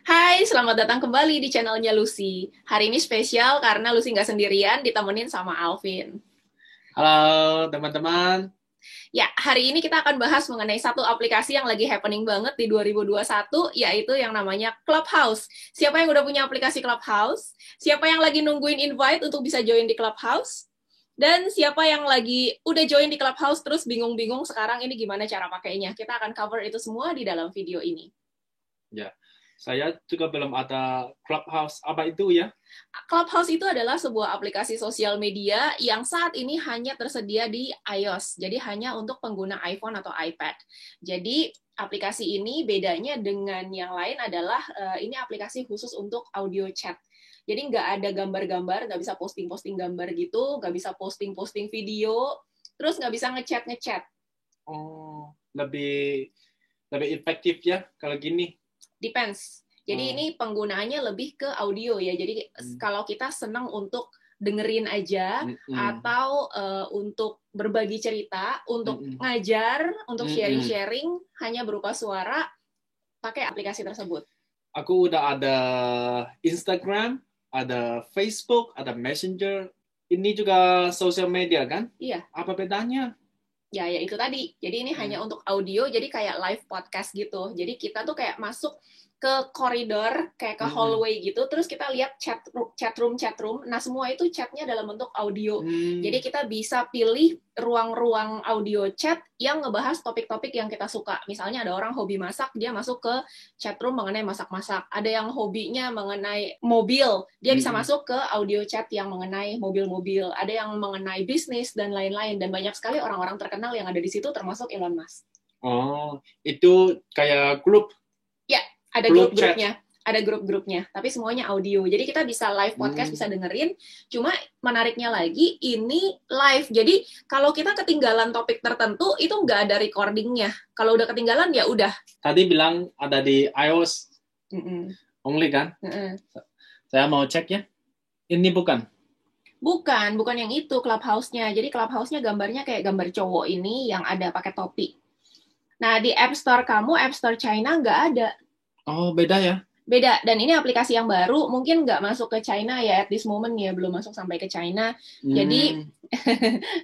Hai, selamat datang kembali di channelnya Lucy. Hari ini spesial karena Lucy nggak sendirian, ditemenin sama Alvin. Halo teman-teman. Ya, hari ini kita akan bahas mengenai satu aplikasi yang lagi happening banget di 2021, yaitu yang namanya Clubhouse. Siapa yang udah punya aplikasi Clubhouse? Siapa yang lagi nungguin invite untuk bisa join di Clubhouse? Dan siapa yang lagi udah join di Clubhouse terus bingung-bingung sekarang ini gimana cara pakainya? Kita akan cover itu semua di dalam video ini. Ya, saya juga belum ada Clubhouse. Apa itu ya? Clubhouse itu adalah sebuah aplikasi sosial media yang saat ini hanya tersedia di iOS, jadi hanya untuk pengguna iPhone atau iPad. Jadi aplikasi ini bedanya dengan yang lain adalah ini aplikasi khusus untuk audio chat. Jadi nggak ada gambar-gambar, nggak bisa posting-posting gambar gitu, nggak bisa posting-posting video, terus nggak bisa ngechat-ngechat. Oh, lebih lebih efektif ya kalau gini. Depends. Jadi ini penggunaannya lebih ke audio ya. Jadi kalau kita senang untuk dengerin aja atau untuk berbagi cerita, untuk ngajar, untuk sharing-sharing hanya berupa suara, pakai aplikasi tersebut. Aku udah ada Instagram, ada Facebook, ada Messenger. Ini juga sosial media kan? Iya. Apa bedanya? Ya itu tadi. Jadi ini hanya untuk audio, jadi kayak live podcast gitu. Jadi kita tuh kayak masuk ke koridor, kayak ke hallway gitu, terus kita lihat chat room. Nah, semua itu chatnya dalam bentuk audio. Jadi kita bisa pilih ruang-ruang audio chat yang ngebahas topik-topik yang kita suka. Misalnya ada orang hobi masak, dia masuk ke chat room mengenai masak-masak. Ada yang hobinya mengenai mobil, dia bisa masuk ke audio chat yang mengenai mobil-mobil. Ada yang mengenai bisnis dan lain-lain. Dan banyak sekali orang-orang terkenal yang ada di situ, termasuk Elon Musk. Oh, itu kayak grup. Ya, ada grup-grupnya. Ada grup-grupnya, tapi semuanya audio. Jadi kita bisa live podcast, bisa dengerin. Cuma menariknya lagi, ini live. Jadi kalau kita ketinggalan topik tertentu, itu nggak ada recordingnya. Kalau udah ketinggalan, ya udah. Tadi bilang ada di iOS only kan? Saya mau cek ya. Ini bukan. Bukan yang itu Clubhouse-nya. Jadi Clubhouse-nya gambarnya kayak gambar cowok ini yang ada pakai topi. Nah, di App Store kamu, App Store China nggak ada. Oh, beda ya? Beda, dan ini aplikasi yang baru, mungkin nggak masuk ke China ya, at this moment ya, belum masuk sampai ke China. Jadi,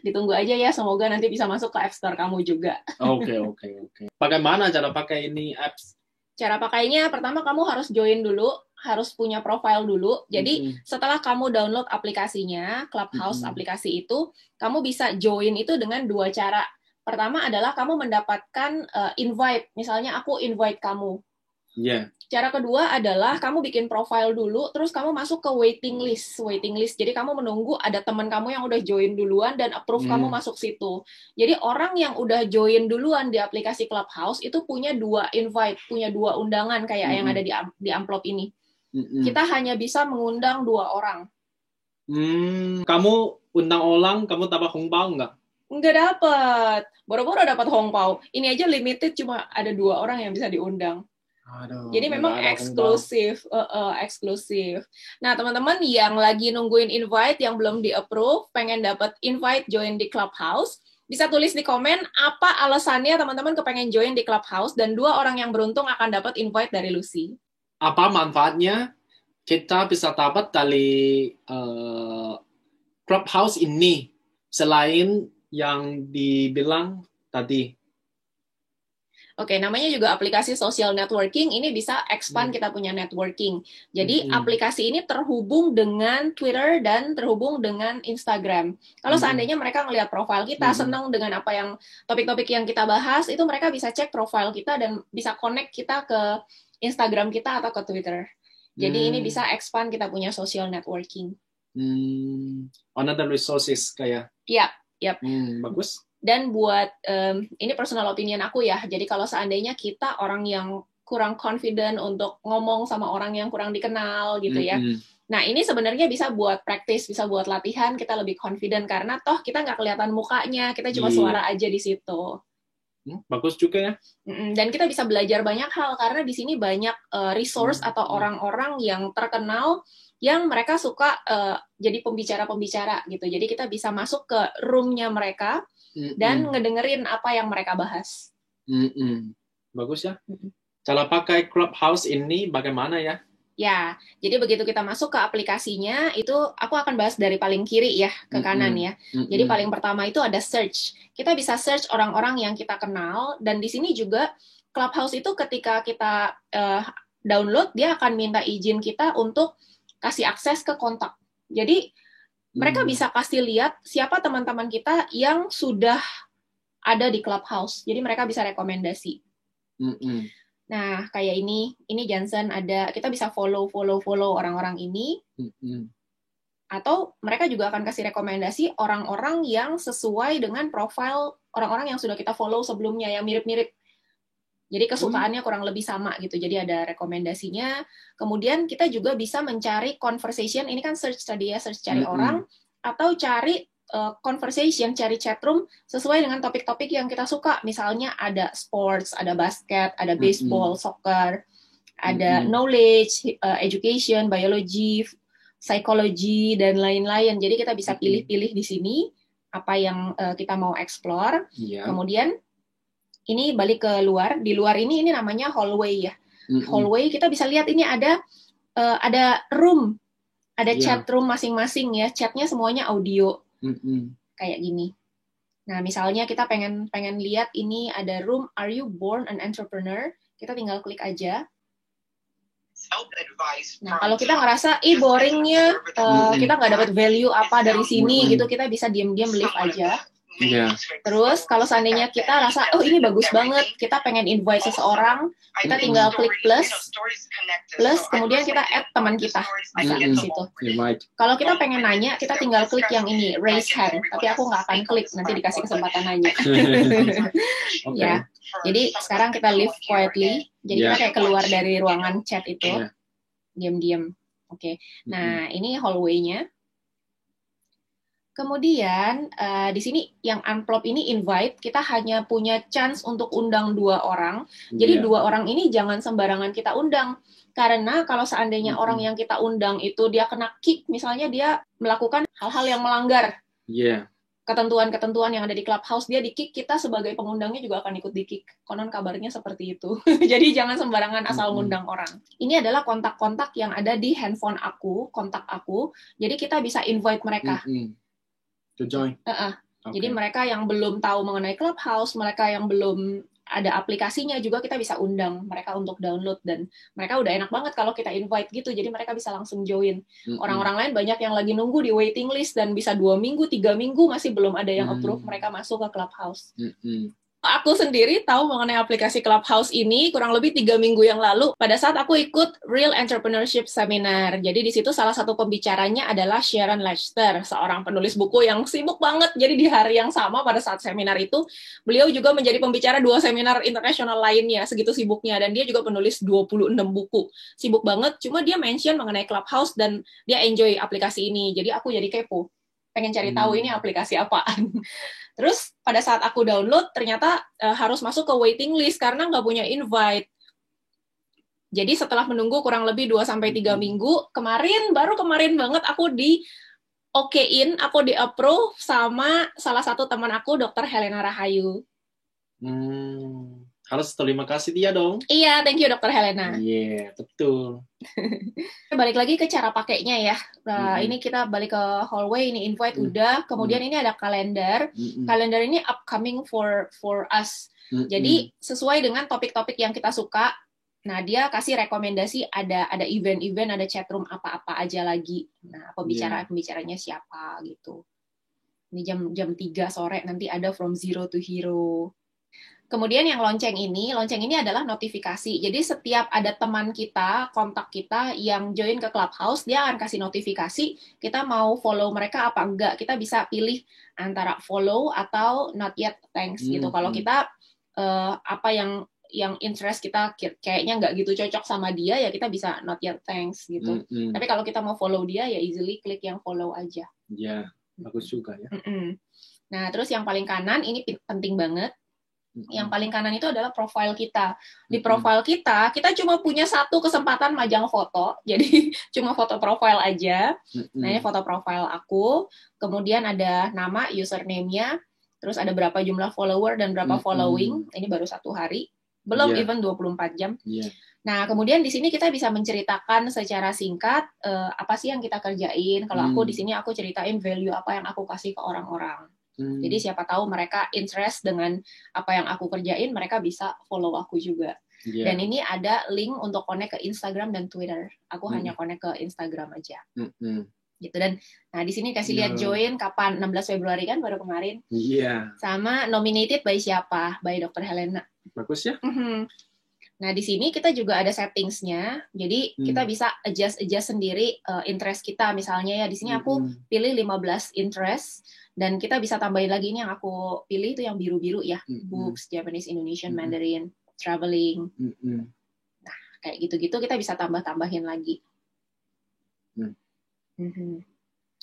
ditunggu aja ya, semoga nanti bisa masuk ke App Store kamu juga. Oke. Bagaimana cara pakai ini apps? Cara pakainya, pertama kamu harus join dulu, harus punya profile dulu. Jadi, setelah kamu download aplikasinya, Clubhouse aplikasi itu, kamu bisa join itu dengan dua cara. Pertama adalah kamu mendapatkan invite, misalnya aku invite kamu. Yeah. Cara kedua adalah kamu bikin profile dulu, terus kamu masuk ke waiting list. Jadi kamu menunggu ada teman kamu yang udah join duluan dan approve kamu masuk situ. Jadi orang yang udah join duluan di aplikasi Clubhouse itu punya dua invite, punya dua undangan kayak yang ada di amplop ini. Kita hanya bisa mengundang dua orang. Kamu undang orang, kamu dapat hongbao nggak? Nggak dapat. Boro-boro dapat hongbao. Ini aja limited, cuma ada dua orang yang bisa diundang. Aduh, jadi memang eksklusif, eksklusif. Nah, teman-teman yang lagi nungguin invite yang belum di-approve, pengen dapat invite join di Clubhouse, bisa tulis di komen apa alasannya teman-teman kepengen join di Clubhouse, dan dua orang yang beruntung akan dapat invite dari Lucy. Apa manfaatnya kita bisa dapat dari Clubhouse ini selain yang dibilang tadi? Oke, namanya juga aplikasi social networking. Ini bisa expand kita punya networking. Jadi aplikasi ini terhubung dengan Twitter dan terhubung dengan Instagram. Kalau seandainya mereka ngelihat profil kita, senang dengan apa yang topik-topik yang kita bahas, itu mereka bisa cek profil kita dan bisa connect kita ke Instagram kita atau ke Twitter. Jadi ini bisa expand kita punya social networking. Another resources kayak. Yap. Bagus. Dan buat, ini personal opinion aku ya, jadi kalau seandainya kita orang yang kurang confident untuk ngomong sama orang yang kurang dikenal gitu ya, nah ini sebenarnya bisa buat practice, bisa buat latihan, kita lebih confident, karena toh kita nggak kelihatan mukanya, kita cuma suara aja di situ. Bagus juga ya. Dan kita bisa belajar banyak hal, karena di sini banyak resource atau orang-orang yang terkenal, yang mereka suka jadi pembicara-pembicara gitu, jadi kita bisa masuk ke room-nya mereka, dan ngedengerin apa yang mereka bahas. Bagus ya. Cara pakai Clubhouse ini bagaimana ya? Ya, jadi begitu kita masuk ke aplikasinya, itu aku akan bahas dari paling kiri ya, ke kanan ya. Jadi paling pertama itu ada search. Kita bisa search orang-orang yang kita kenal, dan di sini juga Clubhouse itu ketika kita download, dia akan minta izin kita untuk kasih akses ke kontak. Jadi mereka bisa kasih lihat siapa teman-teman kita yang sudah ada di Clubhouse. Jadi mereka bisa rekomendasi. Nah, kayak ini Johnson ada, kita bisa follow orang-orang ini, atau mereka juga akan kasih rekomendasi orang-orang yang sesuai dengan profil orang-orang yang sudah kita follow sebelumnya, yang mirip-mirip. Jadi kesukaannya kurang lebih sama gitu, jadi ada rekomendasinya. Kemudian kita juga bisa mencari conversation, ini kan search tadi ya, search cari orang, atau cari conversation, cari chatroom sesuai dengan topik-topik yang kita suka. Misalnya ada sports, ada basket, ada baseball, soccer, ada knowledge, education, biology, psychology, dan lain-lain. Jadi kita bisa pilih-pilih di sini apa yang kita mau explore. Kemudian ini balik ke luar. Di luar ini namanya hallway ya. Hallway kita bisa lihat ini ada room, ada chat room masing-masing ya. Chatnya semuanya audio. Kayak gini. Nah, misalnya kita pengen lihat ini ada room, are you born an entrepreneur? Kita tinggal klik aja. Nah, kalau kita ngerasa, boringnya, kita nggak dapat value apa dari sini, gitu, kita bisa diam-diam leave aja. Terus, kalau seandainya kita rasa, ini bagus banget, kita pengen invite seseorang, kita tinggal klik plus, kemudian kita add teman kita, bisa di situ. Kalau kita pengen nanya, kita tinggal klik yang ini, raise hand, tapi aku nggak akan klik, nanti dikasih kesempatan nanya. Ya, jadi sekarang kita leave quietly, jadi kita kayak keluar dari ruangan chat itu, diam-diam. Oke. Nah, ini hallway-nya. Kemudian di sini yang amplop ini invite, kita hanya punya chance untuk undang 2 orang. Jadi 2 orang ini jangan sembarangan kita undang. Karena kalau seandainya orang yang kita undang itu dia kena kick, misalnya dia melakukan hal-hal yang melanggar ketentuan-ketentuan yang ada di Clubhouse, dia di-kick, kita sebagai pengundangnya juga akan ikut di-kick. Konon kabarnya seperti itu. Jadi jangan sembarangan asal ngundang orang. Ini adalah kontak-kontak yang ada di handphone aku, kontak aku. Jadi kita bisa invite mereka. To join. Jadi mereka yang belum tahu mengenai Clubhouse, mereka yang belum ada aplikasinya juga kita bisa undang mereka untuk download, dan mereka udah enak banget kalau kita invite gitu, jadi mereka bisa langsung join. Orang-orang lain banyak yang lagi nunggu di waiting list dan bisa 2 minggu, 3 minggu masih belum ada yang approve mereka masuk ke Clubhouse. Aku sendiri tahu mengenai aplikasi Clubhouse ini kurang lebih 3 minggu yang lalu pada saat aku ikut Real Entrepreneurship Seminar. Jadi di situ salah satu pembicaranya adalah Sharon Leicester, seorang penulis buku yang sibuk banget. Jadi di hari yang sama pada saat seminar itu, beliau juga menjadi pembicara 2 seminar internasional lainnya, segitu sibuknya. Dan dia juga penulis 26 buku. Sibuk banget, cuma dia mention mengenai Clubhouse dan dia enjoy aplikasi ini. Jadi aku jadi kepo, pengen cari tahu ini aplikasi apaan. Terus pada saat aku download, ternyata harus masuk ke waiting list karena nggak punya invite. Jadi setelah menunggu kurang lebih 2-3 minggu, baru kemarin banget aku di-okein, aku di-approve sama salah satu teman aku, Dr. Helena Rahayu. Harus terima kasih dia dong. Iya, thank you Dr. Helena. Iya, betul. Balik lagi ke cara pakainya ya. Ini kita balik ke hallway, ini invite udah. Kemudian ini ada kalender. Kalender ini upcoming for us. Jadi sesuai dengan topik-topik yang kita suka. Nah, dia kasih rekomendasi ada event-event, ada chatroom apa-apa aja lagi. Nah, pembicaranya siapa gitu. Ini jam 3 sore nanti ada From Zero to Hero. Kemudian yang lonceng ini adalah notifikasi. Jadi setiap ada teman kita, kontak kita yang join ke Clubhouse, dia akan kasih notifikasi, kita mau follow mereka apa enggak. Kita bisa pilih antara follow atau not yet, thanks gitu. Kalau kita apa yang interest kita kayaknya nggak gitu cocok sama dia, ya kita bisa not yet, thanks gitu. Tapi kalau kita mau follow dia, ya easily klik yang follow aja. Ya, bagus juga ya. Nah, terus yang paling kanan, ini penting banget. Yang paling kanan itu adalah profile kita. Di profile kita cuma punya 1 kesempatan majang foto, jadi cuma foto profile aja. Nah, ini foto profile aku, kemudian ada nama, username-nya, terus ada berapa jumlah follower dan berapa following, ini baru 1 hari. Belum Iya. even 24 jam. Iya. Nah, kemudian di sini kita bisa menceritakan secara singkat apa sih yang kita kerjain. Kalau aku di sini aku ceritain value apa yang aku kasih ke orang-orang. Jadi siapa tahu mereka interest dengan apa yang aku kerjain, mereka bisa follow aku juga. Iya. Dan ini ada link untuk connect ke Instagram dan Twitter. Aku hanya connect ke Instagram aja. Gitu. Dan nah di sini kasih lihat join kapan, 16 Februari kan baru kemarin. Iya. Sama nominated by siapa? By Dr. Helena. Bagus ya. Nah, di sini kita juga ada settingsnya. Jadi, kita bisa adjust sendiri interest kita. Misalnya ya, di sini aku pilih 15 interest. Dan kita bisa tambahin lagi ini yang aku pilih itu yang biru-biru ya. Books, Japanese, Indonesian, Mandarin, traveling. Nah, kayak gitu-gitu kita bisa tambah-tambahin lagi.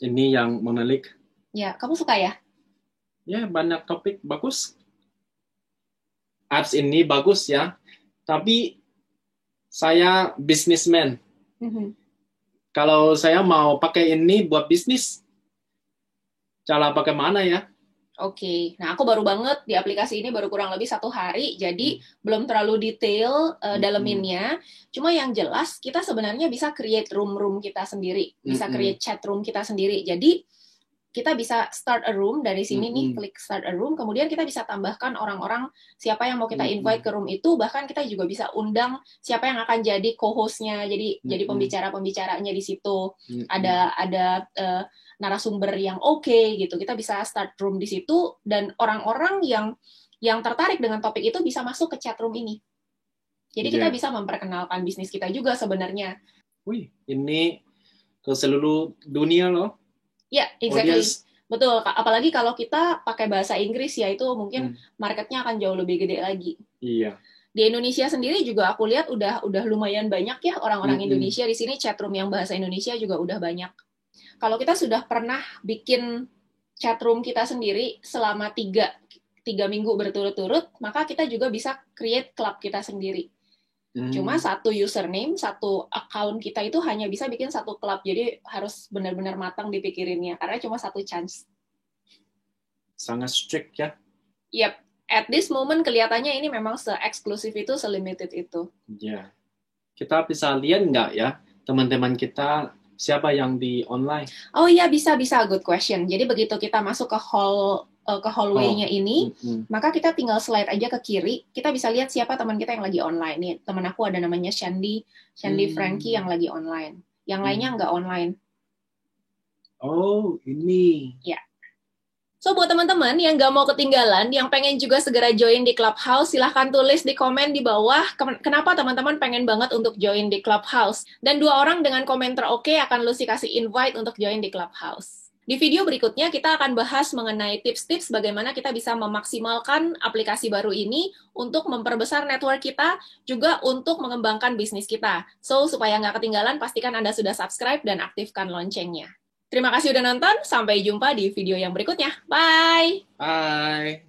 Ini yang menarik. Ya, kamu suka ya? Ya, banyak topik bagus. Apps ini bagus ya. Tapi saya businessman. Kalau saya mau pakai ini buat bisnis, cara pakai mana ya? Oke, nah aku baru banget di aplikasi ini baru kurang lebih 1 hari, jadi belum terlalu detail daleminnya. Cuma yang jelas kita sebenarnya bisa create room kita sendiri, bisa create chat room kita sendiri. Jadi kita bisa start a room dari sini nih, klik start a room, kemudian kita bisa tambahkan orang-orang siapa yang mau kita invite ke room itu, bahkan kita juga bisa undang siapa yang akan jadi co-hostnya, jadi pembicara-pembicaranya di situ. Ada narasumber yang oke gitu. Kita bisa start room di situ dan orang-orang yang tertarik dengan topik itu bisa masuk ke chat room ini. Jadi kita bisa memperkenalkan bisnis kita juga sebenarnya. Wih, ini ke seluruh dunia loh. Ya, exactly. Betul. Apalagi kalau kita pakai bahasa Inggris ya, itu mungkin marketnya akan jauh lebih gede lagi. Iya. Di Indonesia sendiri juga aku lihat udah lumayan banyak ya orang-orang Indonesia di sini, chatroom yang bahasa Indonesia juga udah banyak. Kalau kita sudah pernah bikin chatroom kita sendiri selama 3 minggu berturut-turut, maka kita juga bisa create club kita sendiri. Cuma satu username, satu account kita itu hanya bisa bikin satu klub. Jadi harus benar-benar matang dipikirinnya. Karena cuma satu chance. Sangat strict ya? Yep. At this moment kelihatannya ini memang se-eksklusif itu, se-limited itu. Ya. Kita bisa lihat nggak ya, teman-teman kita, siapa yang di online? Oh iya, bisa. Good question. Jadi begitu kita masuk ke hallway-nya ini, maka kita tinggal slide aja ke kiri, kita bisa lihat siapa teman kita yang lagi online. Nih, teman aku ada namanya Shandy Frankie yang lagi online. Yang lainnya nggak online. Oh, ini. Ya. So, buat teman-teman yang nggak mau ketinggalan, yang pengen juga segera join di Clubhouse, silahkan tulis di komen di bawah kenapa teman-teman pengen banget untuk join di Clubhouse. Dan 2 orang dengan komentar oke akan Lucy kasih invite untuk join di Clubhouse. Di video berikutnya, kita akan bahas mengenai tips-tips bagaimana kita bisa memaksimalkan aplikasi baru ini untuk memperbesar network kita, juga untuk mengembangkan bisnis kita. So, supaya nggak ketinggalan, pastikan Anda sudah subscribe dan aktifkan loncengnya. Terima kasih udah nonton, sampai jumpa di video yang berikutnya. Bye! Bye!